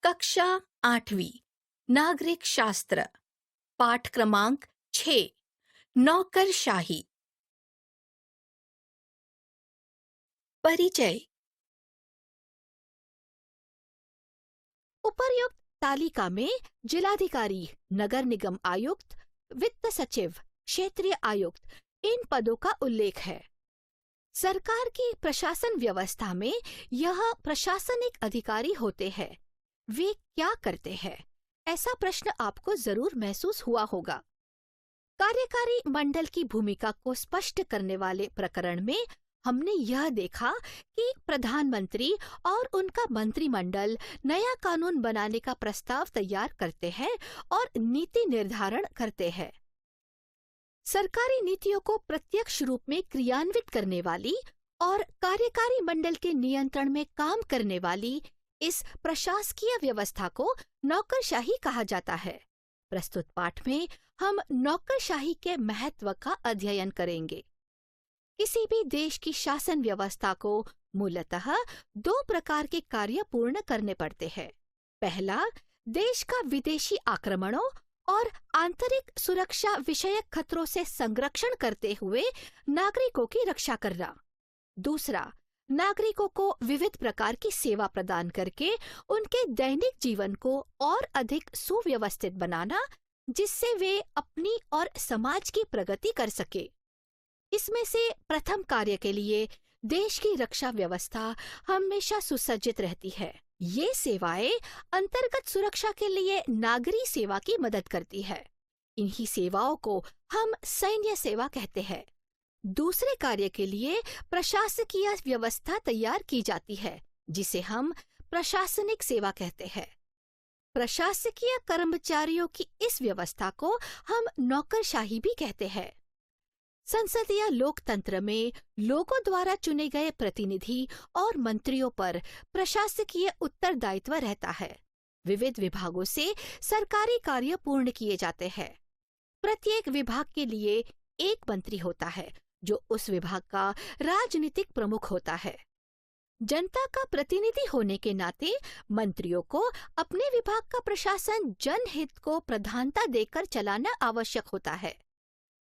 कक्षा 8वीं नागरिक शास्त्र पाठ क्रमांक 6 नौकरशाही। परिचय। उपर्युक्त तालिका में जिलाधिकारी, नगर निगम आयुक्त, वित्त सचिव, क्षेत्रीय आयुक्त इन पदों का उल्लेख है। सरकार की प्रशासन व्यवस्था में यह प्रशासनिक अधिकारी होते हैं। वे क्या करते हैं? ऐसा प्रश्न आपको जरूर महसूस हुआ होगा। कार्यकारी मंडल की भूमिका को स्पष्ट करने वाले प्रकरण में हमने यह देखा कि प्रधानमंत्री और उनका मंत्रिमंडल नया कानून बनाने का प्रस्ताव तैयार करते हैं और नीति निर्धारण करते हैं। सरकारी नीतियों को प्रत्यक्ष रूप में क्रियान्वित करने वाली और कार्यकारी मंडल के नियंत्रण में काम करने वाली इस प्रशासकीय व्यवस्था को नौकरशाही कहा जाता है। प्रस्तुत पाठ में हम नौकरशाही के महत्व का अध्ययन करेंगे। किसी भी देश की शासन व्यवस्था को मूलतः दो प्रकार के कार्य पूर्ण करने पड़ते हैं। पहला, देश का विदेशी आक्रमणों और आंतरिक सुरक्षा विषयक खतरों से संरक्षण करते हुए नागरिकों की रक्षा करना। दूसरा, नागरिकों को विविध प्रकार की सेवा प्रदान करके उनके दैनिक जीवन को और अधिक सुव्यवस्थित बनाना, जिससे वे अपनी और समाज की प्रगति कर सके। इसमें से प्रथम कार्य के लिए देश की रक्षा व्यवस्था हमेशा सुसज्जित रहती है। ये सेवाएं अंतर्गत सुरक्षा के लिए नागरिक सेवा की मदद करती है। इन्हीं सेवाओं को हम सैन्य सेवा कहते हैं। दूसरे कार्य के लिए प्रशासकीय व्यवस्था तैयार की जाती है, जिसे हम प्रशासनिक सेवा कहते हैं। प्रशासकीय कर्मचारियों की इस व्यवस्था को हम नौकरशाही भी कहते हैं। संसदीय लोकतंत्र में लोगों द्वारा चुने गए प्रतिनिधि और मंत्रियों पर प्रशासकीय उत्तरदायित्व रहता है। विविध विभागों से सरकारी कार्य पूर्ण किए जाते हैं। प्रत्येक विभाग के लिए एक मंत्री होता है, जो उस विभाग का राजनीतिक प्रमुख होता है। जनता का प्रतिनिधि होने के नाते मंत्रियों को अपने विभाग का प्रशासन जनहित को प्रधानता देकर चलाना आवश्यक होता है।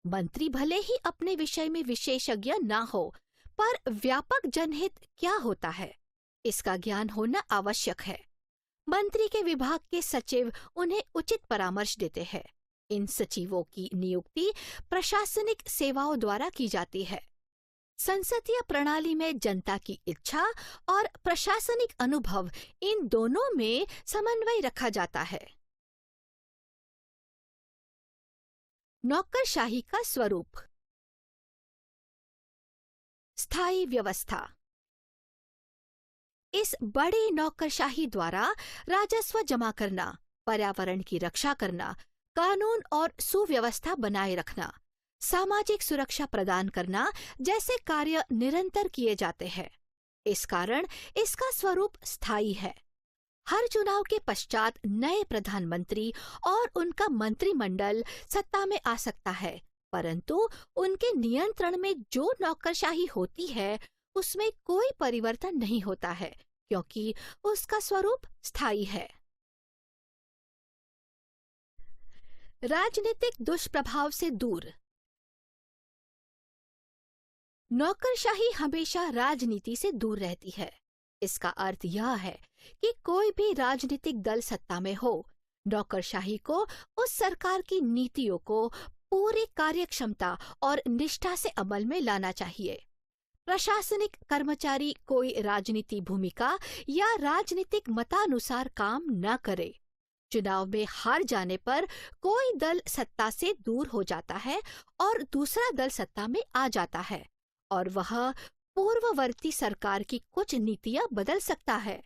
मंत्री भले ही अपने विषय में विशेषज्ञ ना हो, पर व्यापक जनहित क्या होता है, इसका ज्ञान होना आवश्यक है। मंत्री के विभाग के सचिव उन्हें उचित परामर्श देते हैं। इन सचिवों की नियुक्ति प्रशासनिक सेवाओं द्वारा की जाती है। संसदीय प्रणाली में जनता की इच्छा और प्रशासनिक अनुभव, इन दोनों में समन्वय रखा जाता है। नौकरशाही का स्वरूप। स्थायी व्यवस्था। इस बड़ी नौकरशाही द्वारा राजस्व जमा करना, पर्यावरण की रक्षा करना, कानून और सुव्यवस्था बनाए रखना, सामाजिक सुरक्षा प्रदान करना जैसे कार्य निरंतर किए जाते हैं। इस कारण इसका स्वरूप स्थायी है। हर चुनाव के पश्चात नए प्रधानमंत्री और उनका मंत्रिमंडल सत्ता में आ सकता है, परंतु उनके नियंत्रण में जो नौकरशाही होती है उसमें कोई परिवर्तन नहीं होता है, क्योंकि उसका स्वरूप स्थायी है। राजनीतिक दुष्प्रभाव से दूर। नौकरशाही हमेशा राजनीति से दूर रहती है। इसका अर्थ यह है कि कोई भी राजनीतिक दल सत्ता में हो, नौकरशाही को उस सरकार की नीतियों को पूरी कार्यक्षमता और निष्ठा से अमल में लाना चाहिए। प्रशासनिक कर्मचारी कोई राजनीतिक भूमिका या राजनीतिक मतानुसार काम न करे। चुनाव में हार जाने पर कोई दल सत्ता से दूर हो जाता है और दूसरा दल सत्ता में आ जाता है, और वह पूर्ववर्ती सरकार की कुछ नीतियां बदल सकता है।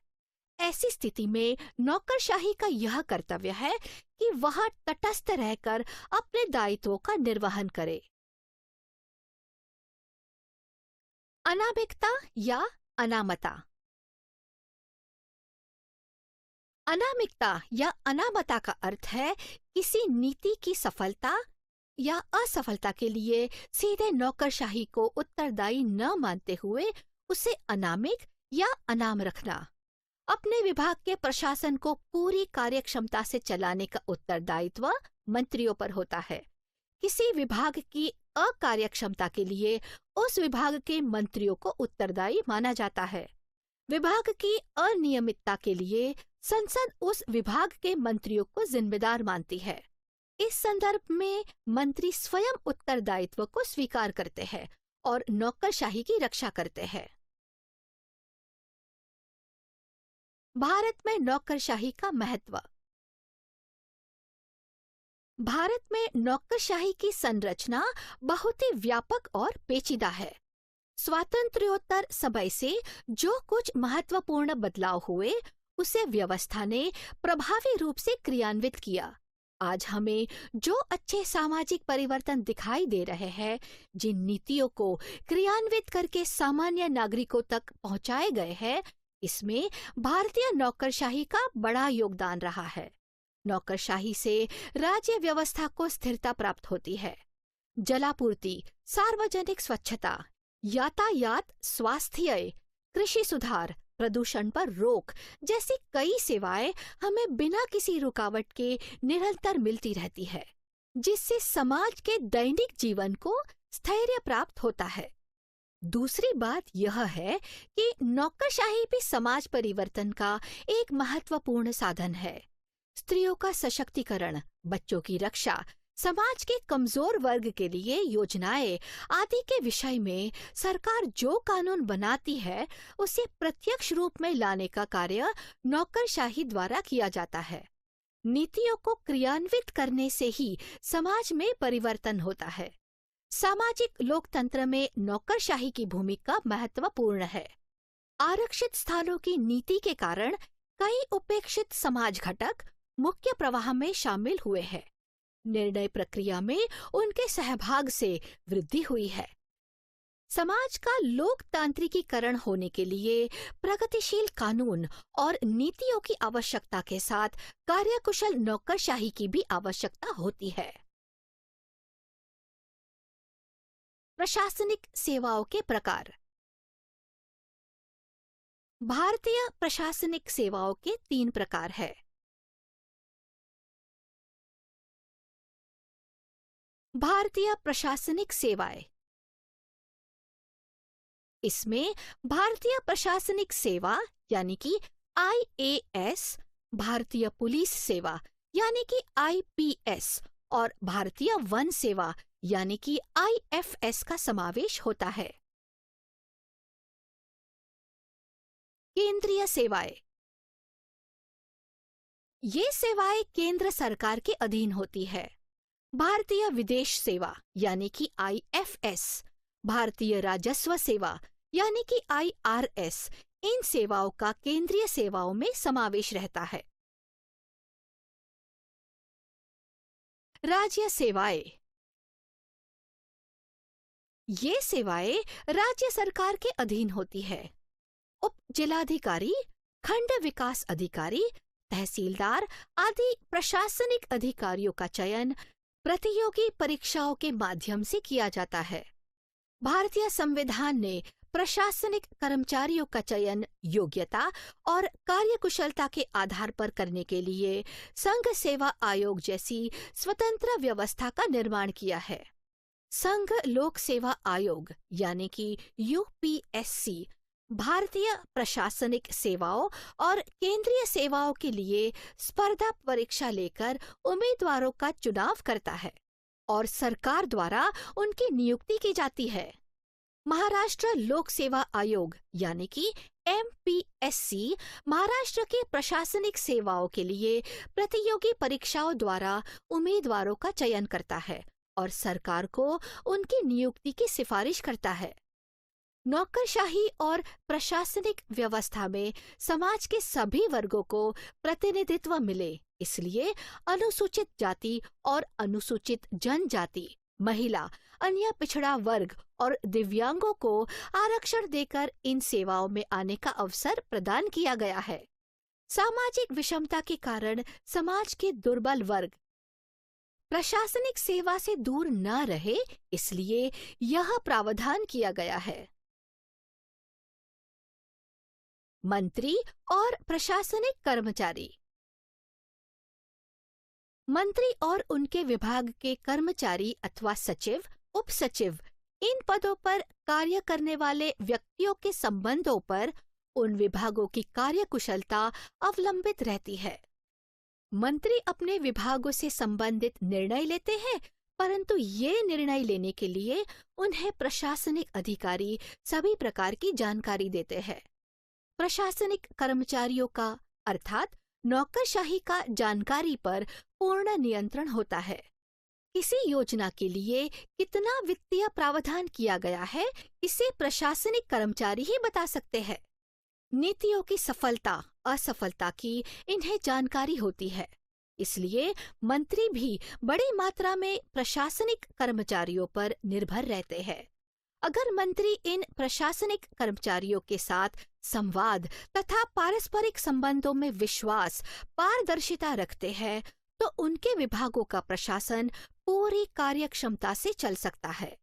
ऐसी स्थिति में नौकरशाही का यह कर्तव्य है कि वह तटस्थ रहकर अपने दायित्वों का निर्वहन करे। अनामिकता या अनामता। अनामिकता या अनामता का अर्थ है किसी नीति की सफलता या असफलता के लिए सीधे नौकरशाही को उत्तरदायी न मानते हुए उसे अनामिक या अनाम रखना। अपने विभाग के प्रशासन को पूरी कार्यक्षमता से चलाने का उत्तरदायित्व मंत्रियों पर होता है। किसी विभाग की अकार्यक्षमता के लिए उस विभाग के मंत्रियों को उत्तरदायी माना जाता है। विभाग की अनियमितता के लिए संसद उस विभाग के मंत्रियों को जिम्मेदार मानती है। इस संदर्भ में मंत्री स्वयं उत्तरदायित्व को स्वीकार करते हैं और नौकरशाही की रक्षा करते हैं। भारत में नौकरशाही का महत्व। भारत में नौकरशाही की संरचना बहुत ही व्यापक और पेचीदा है। स्वातंत्र्योत्तर समय से जो कुछ महत्वपूर्ण बदलाव हुए, उसे व्यवस्था ने प्रभावी रूप से क्रियान्वित किया। आज हमें जो अच्छे सामाजिक परिवर्तन दिखाई दे रहे हैं, जिन नीतियों को क्रियान्वित करके सामान्य नागरिकों तक पहुंचाए गए हैं, इसमें भारतीय नौकरशाही का बड़ा योगदान रहा है। नौकरशाही से राज्य व्यवस्था को स्थिरता प्राप्त होती है। जलापूर्ति, सार्वजनिक स्वच्छता, यातायात, स्वास्थ्य, कृषि सुधार, प्रदूषण पर रोक जैसी कई सेवाएं हमें बिना किसी रुकावट के निरंतर मिलती रहती है, जिससे समाज के दैनिक जीवन को स्थैर्य प्राप्त होता है। दूसरी बात यह है कि नौकरशाही भी समाज परिवर्तन का एक महत्वपूर्ण साधन है। स्त्रियों का सशक्तिकरण, बच्चों की रक्षा, समाज के कमजोर वर्ग के लिए योजनाएं आदि के विषय में सरकार जो कानून बनाती है, उसे प्रत्यक्ष रूप में लाने का कार्य नौकरशाही द्वारा किया जाता है। नीतियों को क्रियान्वित करने से ही समाज में परिवर्तन होता है। सामाजिक लोकतंत्र में नौकरशाही की भूमिका महत्वपूर्ण है। आरक्षित स्थानों की नीति के कारण कई उपेक्षित समाज घटक मुख्य प्रवाह में शामिल हुए हैं। निर्णय प्रक्रिया में उनके सहभाग से वृद्धि हुई है। समाज का लोकतांत्रिकीकरण होने के लिए प्रगतिशील कानून और नीतियों की आवश्यकता के साथ कार्यकुशल नौकरशाही की भी आवश्यकता होती है। प्रशासनिक सेवाओं के प्रकार। भारतीय प्रशासनिक सेवाओं के 3 प्रकार है। भारतीय प्रशासनिक सेवाएं। इसमें भारतीय प्रशासनिक सेवा यानी कि IAS, भारतीय पुलिस सेवा यानी कि IPS और भारतीय वन सेवा यानी कि IFS का समावेश होता है। केंद्रीय सेवाएं। ये सेवाएं केंद्र सरकार के अधीन होती है। भारतीय विदेश सेवा यानी कि IFS, भारतीय राजस्व सेवा यानी कि IRS, इन सेवाओं का केंद्रीय सेवाओं में समावेश रहता है। राज्य सेवाएं। ये सेवाएं राज्य सरकार के अधीन होती है। उप जिलाधिकारी, खंड विकास अधिकारी, तहसीलदार आदि प्रशासनिक अधिकारियों का चयन प्रतियोगी परीक्षाओं के माध्यम से किया जाता है। भारतीय संविधान ने प्रशासनिक कर्मचारियों का चयन योग्यता और कार्यकुशलता के आधार पर करने के लिए संघ सेवा आयोग जैसी स्वतंत्र व्यवस्था का निर्माण किया है। संघ लोक सेवा आयोग यानी कि UPSC भारतीय प्रशासनिक सेवाओं और केंद्रीय सेवाओं के लिए स्पर्धा परीक्षा लेकर उम्मीदवारों का चुनाव करता है और सरकार द्वारा उनकी नियुक्ति की जाती है। महाराष्ट्र लोक सेवा आयोग यानी कि MPSC महाराष्ट्र के प्रशासनिक सेवाओं के लिए प्रतियोगी परीक्षाओं द्वारा उम्मीदवारों का चयन करता है और सरकार को उनकी नियुक्ति की सिफारिश करता है। नौकरशाही और प्रशासनिक व्यवस्था में समाज के सभी वर्गों को प्रतिनिधित्व मिले, इसलिए अनुसूचित जाति और अनुसूचित जनजाति, महिला, अन्य पिछड़ा वर्ग और दिव्यांगों को आरक्षण देकर इन सेवाओं में आने का अवसर प्रदान किया गया है। सामाजिक विषमता के कारण समाज के दुर्बल वर्ग प्रशासनिक सेवा से दूर न रहे, इसलिए यह प्रावधान किया गया है। मंत्री और प्रशासनिक कर्मचारी। मंत्री और उनके विभाग के कर्मचारी अथवा सचिव, उप सचिव, इन पदों पर कार्य करने वाले व्यक्तियों के संबंधों पर उन विभागों की कार्यकुशलता अवलंबित रहती है। मंत्री अपने विभागों से संबंधित निर्णय लेते हैं, परंतु ये निर्णय लेने के लिए उन्हें प्रशासनिक अधिकारी सभी प्रकार की जानकारी देते हैं। प्रशासनिक कर्मचारियों का अर्थात नौकरशाही का जानकारी पर पूर्ण नियंत्रण होता है। किसी योजना के लिए कितना वित्तीय प्रावधान किया गया है, इसे प्रशासनिक कर्मचारी ही बता सकते हैं। नीतियों की सफलता असफलता की इन्हें जानकारी होती है, इसलिए मंत्री भी बड़ी मात्रा में प्रशासनिक कर्मचारियों पर निर्भर रहते हैं। अगर मंत्री इन प्रशासनिक कर्मचारियों के साथ संवाद तथा पारस्परिक संबंधों में विश्वास, पारदर्शिता रखते हैं, तो उनके विभागों का प्रशासन पूरी कार्यक्षमता से चल सकता है।